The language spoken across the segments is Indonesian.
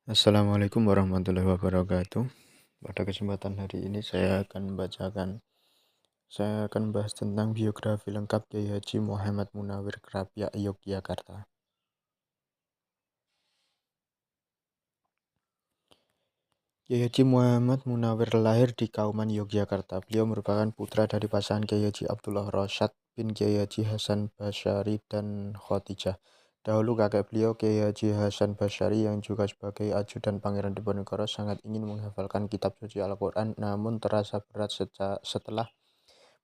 Assalamualaikum warahmatullahi wabarakatuh. Pada kesempatan hari ini saya akan bahas tentang biografi lengkap Kiai Haji Muhammad Munawir Krapyak Yogyakarta. Kiai Haji Muhammad Munawir lahir di Kauman, Yogyakarta. Beliau merupakan putra dari pasangan Kiai Haji Abdullah Rosyad bin Kiai Haji Hasan Basyari dan Khotijah. Dahulu kakek beliau Kiai Haji Hasan Basyari yang juga sebagai ajudan Pangeran Diponegoro sangat ingin menghafalkan kitab suci Al-Quran, namun terasa berat setelah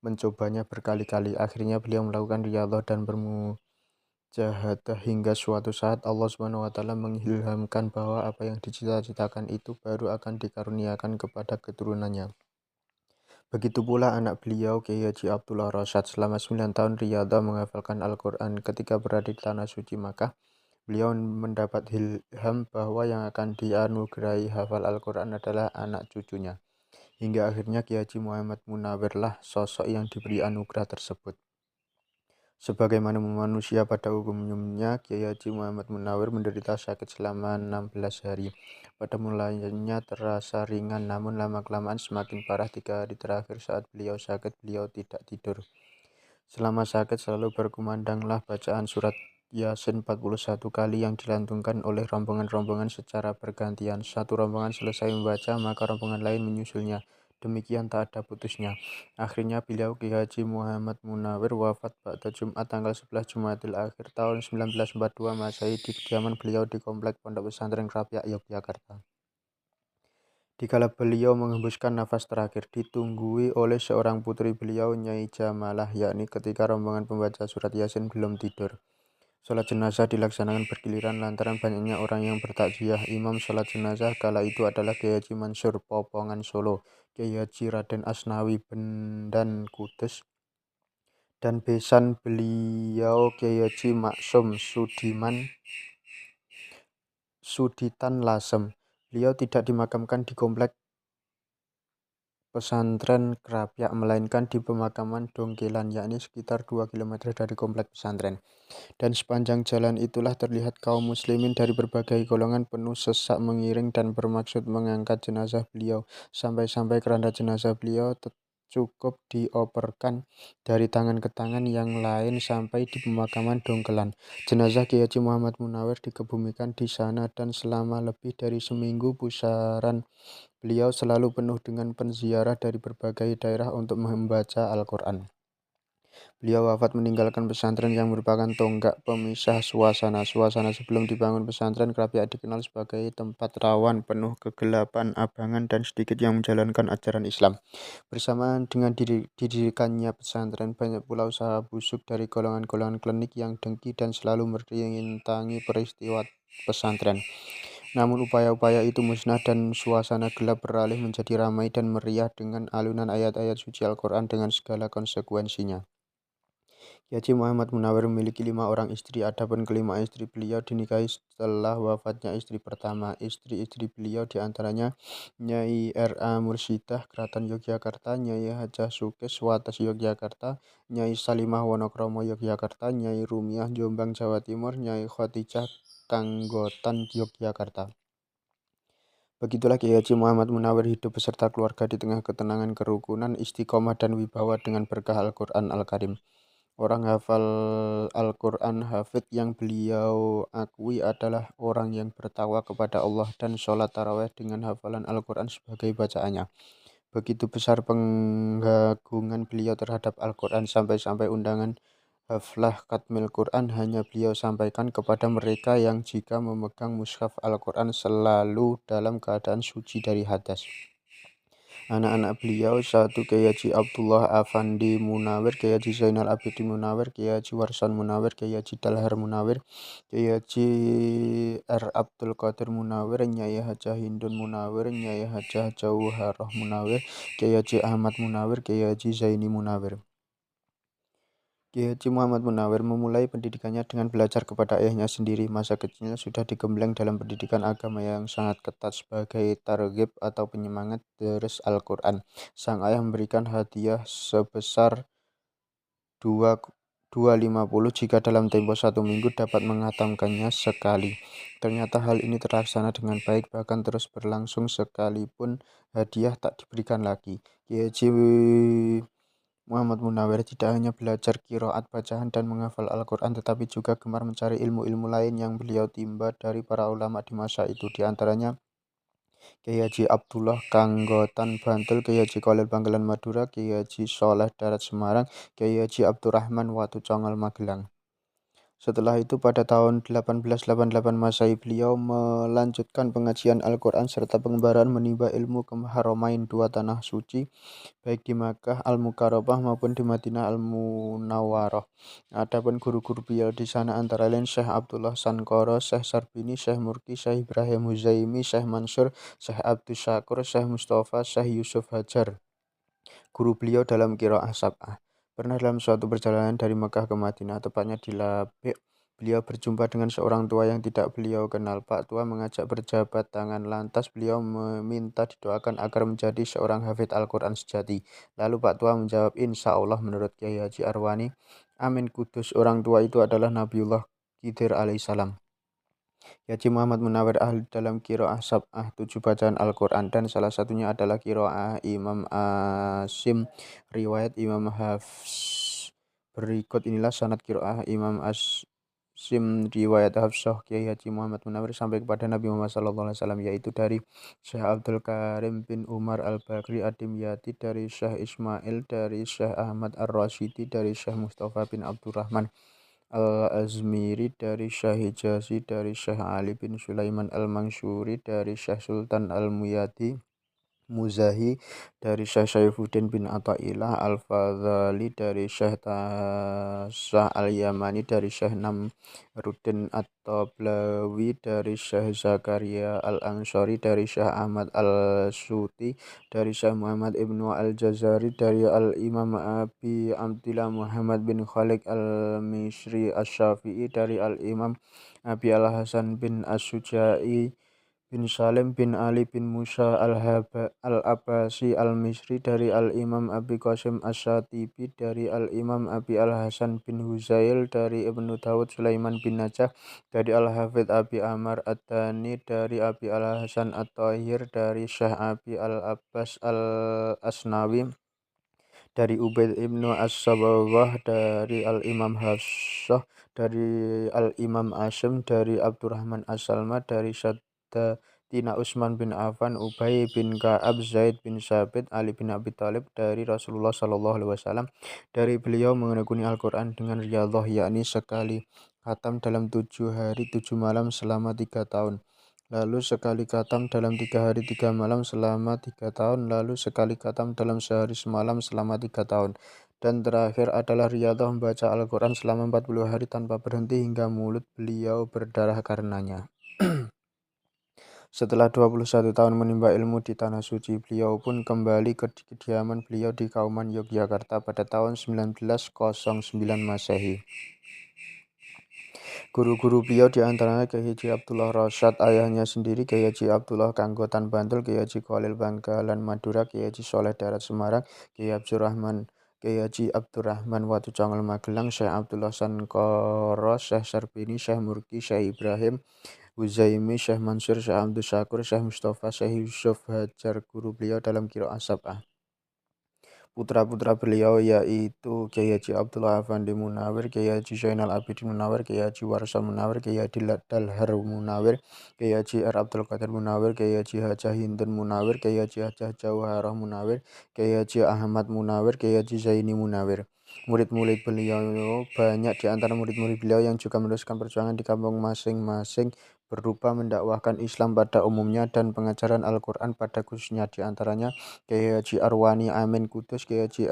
mencobanya berkali-kali. Akhirnya beliau melakukan riyadhah dan bermujahadah hingga suatu saat Allah SWT mengilhamkan bahwa apa yang dicita-citakan itu baru akan dikaruniakan kepada keturunannya. Begitu pula anak beliau Kiai Haji Abdullah Rosyad selama 9 tahun riyadhah menghafalkan Al-Quran. Ketika berada di tanah suci Makkah, beliau mendapat ilham bahwa yang akan dianugerahi hafal Al-Quran adalah anak cucunya. Hingga akhirnya Kiai Haji Muhammad Munawir lah sosok yang diberi anugerah tersebut. Sebagaimana manusia pada umumnya, Kiai Haji Muhammad Munawir menderita sakit selama 16 hari. Pada mulanya terasa ringan, namun lama-kelamaan semakin parah. 3 hari terakhir saat beliau sakit, beliau tidak tidur. Selama sakit selalu berkumandanglah bacaan surat Yasin 41 kali yang dilantungkan oleh rombongan-rombongan secara bergantian. Satu rombongan selesai membaca, maka rombongan lain menyusulnya. Demikian tak ada putusnya. Akhirnya beliau Ki Haji Muhammad Munawir wafat pada Jumat tanggal 11 Jumadil Akhir tahun 1942 Masehi di kediaman beliau di Komplek Pondok Pesantren Krapyak, Yogyakarta. Dikala beliau menghembuskan nafas terakhir, ditunggui oleh seorang putri beliau, Nyai Jamalah, yakni ketika rombongan pembaca surat Yasin belum tidur. Sholat jenazah dilaksanakan bergiliran lantaran banyaknya orang yang bertakziah. Imam sholat jenazah kala itu adalah Kiai Haji Mansur Popongan Solo, Kiai Haji Raden Asnawi Bendan Kudus, dan besan beliau Kiai Haji Maksum Suditan Lasem. Beliau tidak dimakamkan di komplek pesantren Krapyak, melainkan di pemakaman Dongkelan, yakni sekitar 2 km dari komplek pesantren. Dan sepanjang jalan itulah terlihat kaum muslimin dari berbagai golongan penuh sesak mengiring dan bermaksud mengangkat jenazah beliau. Sampai-sampai keranda jenazah beliau cukup dioperkan dari tangan ke tangan yang lain sampai di pemakaman Dongkelan. Jenazah Kiai Haji Muhammad Munawir dikebumikan di sana dan selama lebih dari seminggu pusaran beliau selalu penuh dengan penziarah dari berbagai daerah untuk membaca Al-Quran. Beliau wafat meninggalkan pesantren yang merupakan tonggak pemisah suasana. Suasana sebelum dibangun pesantren Krapyak dikenal sebagai tempat rawan, penuh kegelapan, abangan, dan sedikit yang menjalankan ajaran Islam. Bersamaan dengan didirikannya pesantren, banyak pula usaha busuk dari golongan-golongan klinik yang dengki dan selalu merintangi peristiwa pesantren. Namun upaya-upaya itu musnah dan suasana gelap beralih menjadi ramai dan meriah dengan alunan ayat-ayat suci Al-Quran dengan segala konsekuensinya. Kiai Haji Muhammad Munawir memiliki 5 orang istri, adapun kelima istri beliau dinikahi setelah wafatnya istri pertama. Istri-istri beliau diantaranya Nyai R.A. Mursidah, Kraton Yogyakarta, Nyai Hajah Sukes, Wates Yogyakarta, Nyai Salimah Wonokromo Yogyakarta, Nyai Rumiah Jombang Jawa Timur, Nyai Khotijah Kanggotan Yogyakarta. Begitulah Kiai Haji Muhammad Munawir hidup beserta keluarga di tengah ketenangan, kerukunan, istiqomah, dan wibawa dengan berkah Al-Quran Al-Karim. Orang hafal Al-Quran hafid yang beliau akui adalah orang yang bertakwa kepada Allah dan sholat taraweh dengan hafalan Al-Quran sebagai bacaannya. Begitu besar pengagungan beliau terhadap Al-Quran sampai-sampai undangan haflah khatmil Quran hanya beliau sampaikan kepada mereka yang jika memegang mushaf Al-Quran selalu dalam keadaan suci dari hadas. Anak-anak beliau satu Kiai Haji Abdullah Afandi Munawir, Kiai Haji Zainal Abidin Munawir, Kiai Haji Warsan Munawir, Kiai Haji Dalhar Munawir, Kiai Haji R. Abdul Qadir Munawir, Nyai Hajah Hindun Munawir, Nyai Hajah Jauharah Munawir, Kiai Haji Ahmad Munawir, Kiai Haji Zaini Munawir. Kiai Haji Muhammad Munawir memulai pendidikannya dengan belajar kepada ayahnya sendiri. Masa kecilnya sudah digembleng dalam pendidikan agama yang sangat ketat sebagai targhib atau penyemangat deres Al-Quran. Sang ayah memberikan hadiah sebesar 2 250 jika dalam tempo 1 minggu dapat menghatamkannya sekali. Ternyata hal ini terlaksana dengan baik, bahkan terus berlangsung sekalipun hadiah tak diberikan lagi. Kiai Haji Muhammad Munawir tidak hanya belajar qiraat bacaan dan menghafal Al-Quran, tetapi juga gemar mencari ilmu-ilmu lain yang beliau timba dari para ulama di masa itu. Di antaranya Kiai Haji Abdullah Kanggotan Bantul, Kiai Haji Khalil Bangkalan Madura, Kiai Haji Soleh Darat Semarang, Kiai Haji Abdurrahman Watu Congol Magelang. Setelah itu pada tahun 1888 Masehi beliau melanjutkan pengajian Al-Quran serta pengembaraan menimba ilmu ke Haramain, dua tanah suci, baik di Makkah Al-Mukarramah maupun di Madinah Al-Munawwarah. Adapun guru-guru beliau di sana antara lain Syekh Abdullah Sankoro, Syekh Sarbini, Syekh Murki, Syekh Ibrahim Huzaimi, Syekh Mansur, Syekh Abdus Syakur, Syekh Mustafa, Syekh Yusuf Hajar, guru beliau dalam qiraah sab'ah. Pernah dalam suatu perjalanan dari Mekah ke Madinah, tepatnya di Labik, beliau berjumpa dengan seorang tua yang tidak beliau kenal. Pak tua mengajak berjabat tangan, lantas beliau meminta didoakan agar menjadi seorang hafid Al-Quran sejati. Lalu Pak tua menjawab, insya Allah menurut Kiai Haji Arwani Amin Kudus, orang tua itu adalah Nabiullah Khidir alaihissalam. Haji Muhammad Munawir ahli dalam qiraah sab'ah, 7 bacaan Al-Quran, dan salah satunya adalah qiraah Imam Asim riwayat Imam Hafs. Berikut inilah sanad qiraah Imam Asim riwayat Hafsah Kiai Haji Muhammad Munawir sampai kepada Nabi Muhammad SAW, yaitu dari Syekh Abdul Karim bin Umar Al-Bakri Ad-Dimyati, dari Syekh Ismail, dari Syekh Ahmad Ar-Rasyidi, dari Syekh Mustafa bin Abdurrahman Al-Azmiri, dari Syekh Hijazi, dari Syekh Ali bin Sulaiman Al-Mansuri, dari Syekh Sultan Al-Muyadi Muzahi, dari Syekh Saifuddin bin Athaillah Al-Fadhali, dari Syekh Tasah Al-Yamani, dari Syekh Namruddin At-Tablawi, dari Syekh Zakaria Al-Ansari, dari Syekh Ahmad Al-Suti, dari Syekh Muhammad Ibnu Al-Jazari, dari Al-Imam Abi Abdillah Muhammad bin Khalid Al-Misri Asy-Syafi'i, dari Al-Imam Abi Al-Hasan bin As-Sujai bin Salim bin Ali bin Musa Al-Abbasi Al-Misri, dari Al-Imam Abi Qasim As-Shatibi, dari Al-Imam Abi Al-Hasan bin Huzail, dari Ibnu Dawud Sulaiman bin Najah, dari Al-Hafidh Abi Amar Ad-Dani, dari Abi Al-Hasan At-Tahir, dari Syekh Abi Al-Abbas Al-Asnawi, dari Ubaid ibnu As-Sabawah, dari Al-Imam Hafsah, dari Al-Imam Asim, dari Abdurrahman As-Salma, dari Tina Utsman bin Affan, Ubay bin Ka'ab, Zaid bin Sabit, Ali bin Abi Thalib, dari Rasulullah Shallallahu Alaihi Wasallam. Dari beliau menekuni Al-Quran dengan riyadhah, yakni sekali khatam dalam 7 hari 7 malam selama 3 tahun. Lalu sekali khatam dalam 3 hari 3 malam selama 3 tahun. Lalu sekali khatam dalam sehari semalam selama 3 tahun. Dan terakhir adalah riyadhah membaca Al-Quran selama 40 hari tanpa berhenti hingga mulut beliau berdarah karenanya. Setelah 21 tahun menimba ilmu di Tanah Suci, beliau pun kembali ke kediaman beliau di Kauman, Yogyakarta pada tahun 1909 Masehi. Guru-guru beliau diantaranya Kiai Haji Abdullah Rasyad ayahnya sendiri, Kiai Haji Abdullah Kanggotan Bantul, Kiai Haji Khalil Bangkalan Madura, Kiai Haji Soleh Darat Semarang, Kiai Haji Abdurrahman Watu Congol Magelang, Syekh Abdullah Sankoro, Syekh Sarbini, Syekh Murki, Syekh Ibrahim Huzaimi, Syekh Mansur, Syekh Abdus Syakur, Syekh Mustafa, Syekh Yusuf Hajar, guru beliau dalam qiraah sab'ah. Putra-putra beliau yaitu Kiai Haji Abdullah Afandi Munawir, Kiai Haji Zainal Abidin Munawir, Kiai Haji Warsa Munawir, Kiai Haji Dalhar Munawir, Kiai Haji R. Abdul Qadir Munawir, Kiai Haji Hajah Hindun Munawir, Kiai Haji Hajah Jauharah Munawir, Kiai Haji Ahmad Munawir, Kiai Haji Zaini Munawir. Murid-murid beliau, banyak di antara murid-murid beliau yang juga meneruskan perjuangan di kampung masing-masing, berupa mendakwahkan Islam pada umumnya dan pengajaran Al-Quran pada khususnya. Di antaranya Kiai Haji Arwani Amin Kudus, Kiai Haji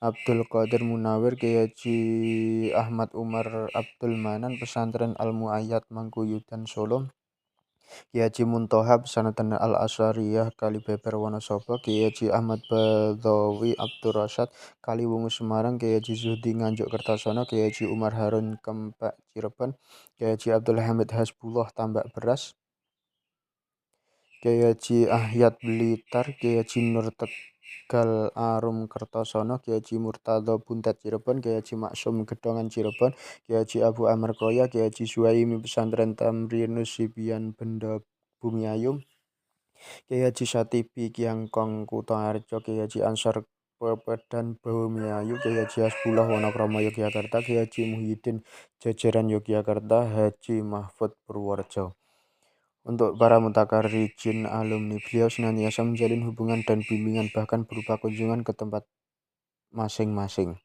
Abdul Qadir Munawir, Kiai Haji Ahmad Umar Abdul Manan, Pesantren Al-Muayyad Mangkuyudan Solo, Kiai Haji Muntoha Pesantren Al-Asyariyah Kalibeber Wonosobo, Kiai Haji Ahmad Badawi Abdul Rasyad Kaliwungu Semarang, Kiai Haji Zuhdi Nganjuk Kertosono, Kiai Haji Umar Harun Kempak Cirebon, Kiai Haji Abdul Hamid Hasbullah Tambak Beras, Kiai Haji Ahyat Blitar, Kiai Haji Nur Gal Arum Kertosono, Kiai Haji Murtado Buntet Cirebon, Kiai Haji Maksum Gedongan Cirebon, Kiai Haji Abu Amr Kroya, Kiai Haji Suhaimi Pesantren Tamrinus Sibian Benda Bumiayu, Kiai Haji Satibi Kiangkong Kutoarjo, Kiai Haji Ansor Pepedan Bumiayu, Kiai Haji Hasbullah Wonokromo Yogyakarta, Kiai Haji Muhyiddin Jajaran Yogyakarta, Haji Mahfud Purworejo. Untuk para mutakarijin alumni, beliau senantiasa menjalin hubungan dan bimbingan bahkan berupa kunjungan ke tempat masing-masing.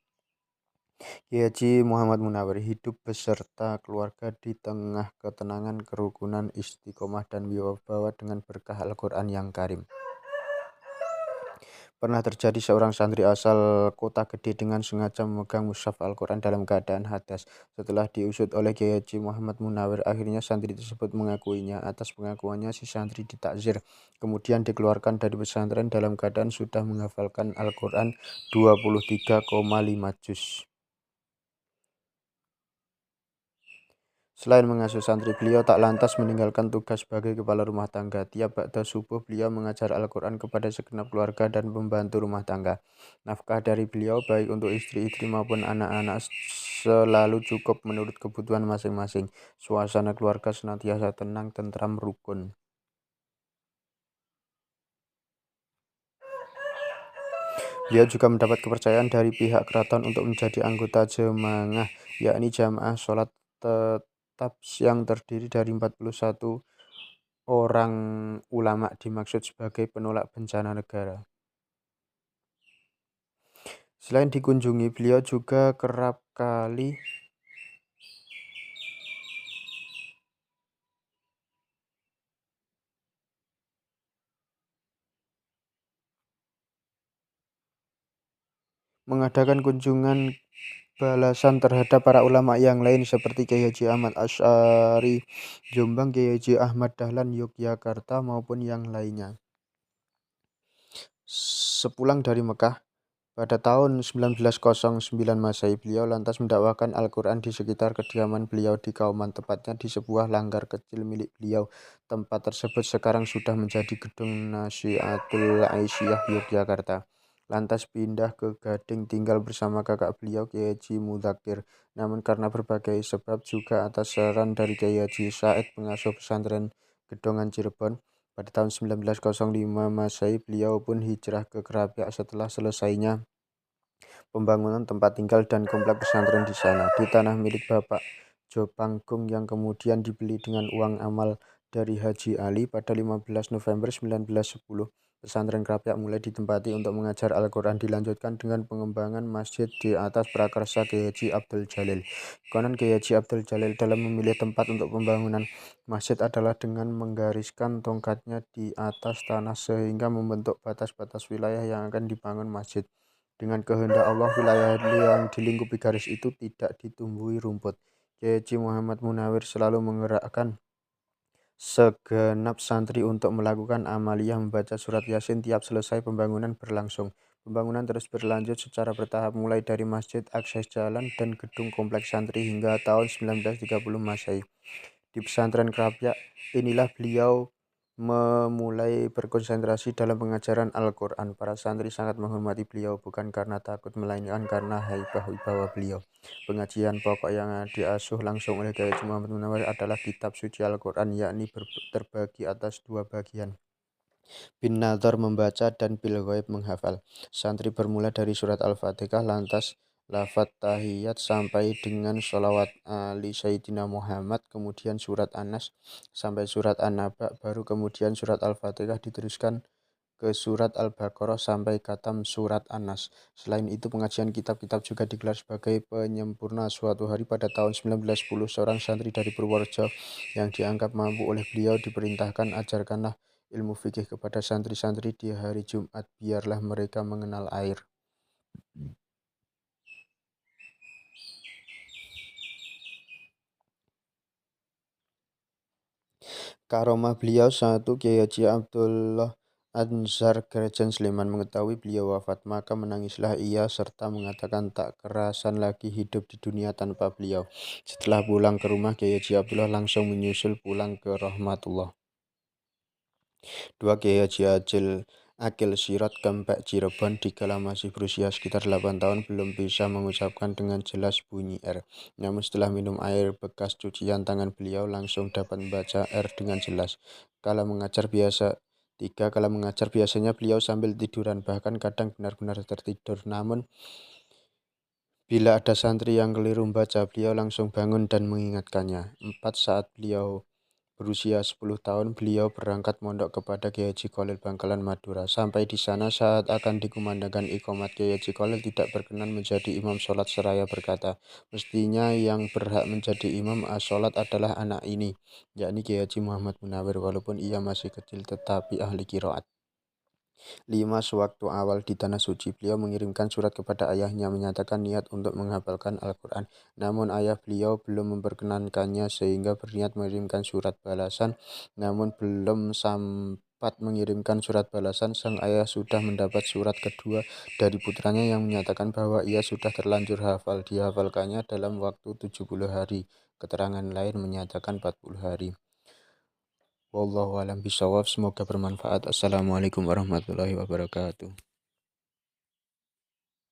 Kiai Haji Muhammad Munawir hidup beserta keluarga di tengah ketenangan, kerukunan, istiqomah dan wibawa dengan berkah Al-Quran yang karim. Pernah terjadi seorang santri asal Kota Gede dengan sengaja memegang mushaf Al-Quran dalam keadaan hadas. Setelah diusut oleh Kiai Haji Muhammad Munawir, akhirnya santri tersebut mengakuinya. Atas pengakuannya, si santri ditakzir, kemudian dikeluarkan dari pesantren dalam keadaan sudah menghafalkan Al-Quran 23,5 juz. Selain mengasuh santri, beliau tak lantas meninggalkan tugas sebagai kepala rumah tangga. Tiap ba'da subuh, beliau mengajar Al-Quran kepada segenap keluarga dan pembantu rumah tangga. Nafkah dari beliau, baik untuk istri-istri maupun anak-anak, selalu cukup menurut kebutuhan masing-masing. Suasana keluarga senantiasa tenang, tentram, rukun. Beliau juga mendapat kepercayaan dari pihak keraton untuk menjadi anggota jemaah, yakni jamaah sholat tetap yang terdiri dari 41 orang ulama dimaksud sebagai penolak bencana negara. Selain dikunjungi, beliau juga kerap kali mengadakan kunjungan balasan terhadap para ulama yang lain seperti Kiai Haji Ahmad Asy'ari Jombang, Kiai Haji Ahmad Dahlan Yogyakarta maupun yang lainnya. Sepulang dari Mekah pada tahun 1909 Masehi, beliau lantas mendakwakan Al-Quran di sekitar kediaman beliau di Kauman, tepatnya di sebuah langgar kecil milik beliau. Tempat tersebut sekarang sudah menjadi Gedung Nasihatul Aisyah Yogyakarta. Lantas pindah ke Gading tinggal bersama kakak beliau Kiai Haji Mudzakir. Namun karena berbagai sebab juga atas saran dari Kiai Haji Said, pengasuh pesantren Gedongan Cirebon, pada tahun 1905 Masehi, beliau pun hijrah ke Kerapiak setelah selesainya pembangunan tempat tinggal dan komplek pesantren di sana, di tanah milik Bapak Jopanggung yang kemudian dibeli dengan uang amal dari Haji Ali. Pada 15 November 1910, pesantren Kerapiak mulai ditempati untuk mengajar Al-Quran, dilanjutkan dengan pengembangan masjid di atas prakarsa Kiai Haji Abdul Jalil. Konon Kiai Haji Abdul Jalil dalam memilih tempat untuk pembangunan masjid adalah dengan menggariskan tongkatnya di atas tanah sehingga membentuk batas-batas wilayah yang akan dibangun masjid. Dengan kehendak Allah, wilayah yang dilingkupi garis itu tidak ditumbuhi rumput. Kiai Haji Muhammad Munawir selalu menggerakkan segenap santri untuk melakukan amaliyah membaca surat Yasin tiap selesai pembangunan berlangsung. Pembangunan terus berlanjut secara bertahap mulai dari masjid, akses jalan, dan gedung kompleks santri hingga tahun 1930 Masehi. Di pesantren Kerapiak inilah beliau memulai berkonsentrasi dalam pengajaran Al-Quran. Para santri sangat menghormati beliau bukan karena takut, melainkan karena haibah wibawa beliau. Pengajian pokok yang diasuh langsung oleh Kiai Haji Muhammad Munawir adalah kitab suci Al-Quran, yakni terbagi atas dua bagian. Bin Nadhar membaca dan bil ghaib menghafal. Santri bermula dari surat Al-Fatihah, lantas lafaz tahiyat sampai dengan sholawat ali Sayyidina Muhammad, kemudian surat An-Nas sampai surat An-Naba, baru kemudian surat Al-Fatihah diteruskan ke surat Al-Baqarah sampai khatam surat An-Nas. Selain itu, pengajian kitab-kitab juga digelar sebagai penyempurna. Suatu hari pada tahun 1910, seorang santri dari Purworejo yang dianggap mampu oleh beliau diperintahkan, ajarkanlah ilmu fikih kepada santri-santri di hari Jumat, biarlah mereka mengenal air. Karomah beliau satu, Kiai Haji Abdullah Anzar Gerejan Sleman mengetahui beliau wafat, maka menangislah ia serta mengatakan tak kerasan lagi hidup di dunia tanpa beliau. Setelah pulang ke rumah, Kiai Haji Abdullah langsung menyusul pulang ke rahmatullah. Dua, Kiai Haji Akil Sirot Kempek Cirebon dikala masih berusia sekitar 8 tahun belum bisa mengucapkan dengan jelas bunyi R. Namun setelah minum air bekas cucian tangan beliau langsung dapat membaca R dengan jelas. Kala mengajar biasanya beliau sambil tiduran, bahkan kadang benar-benar tertidur. Namun bila ada santri yang keliru membaca, beliau langsung bangun dan mengingatkannya. Saat beliau berusia 10 tahun, beliau berangkat mondok kepada Kiai Haji Kholil Bangkalan Madura. Sampai di sana saat akan dikumandangkan iqamat, Kiai Haji Kholil tidak berkenan menjadi imam sholat seraya berkata, mestinya yang berhak menjadi imam sholat adalah anak ini, yakni Kiai Haji Muhammad Munawir, walaupun ia masih kecil tetapi ahli qiraat. 5. Sewaktu awal di Tanah Suci, beliau mengirimkan surat kepada ayahnya menyatakan niat untuk menghafalkan Al-Quran. Namun ayah beliau belum memperkenankannya sehingga berniat mengirimkan surat balasan. Namun belum sempat mengirimkan surat balasan, sang ayah sudah mendapat surat kedua dari putranya yang menyatakan bahwa ia sudah terlanjur hafal. Dihafalkannya dalam waktu 70 hari. Keterangan lain menyatakan 40 hari. Wallahu a'lam bishawab. Semoga bermanfaat. Assalamualaikum warahmatullahi wabarakatuh.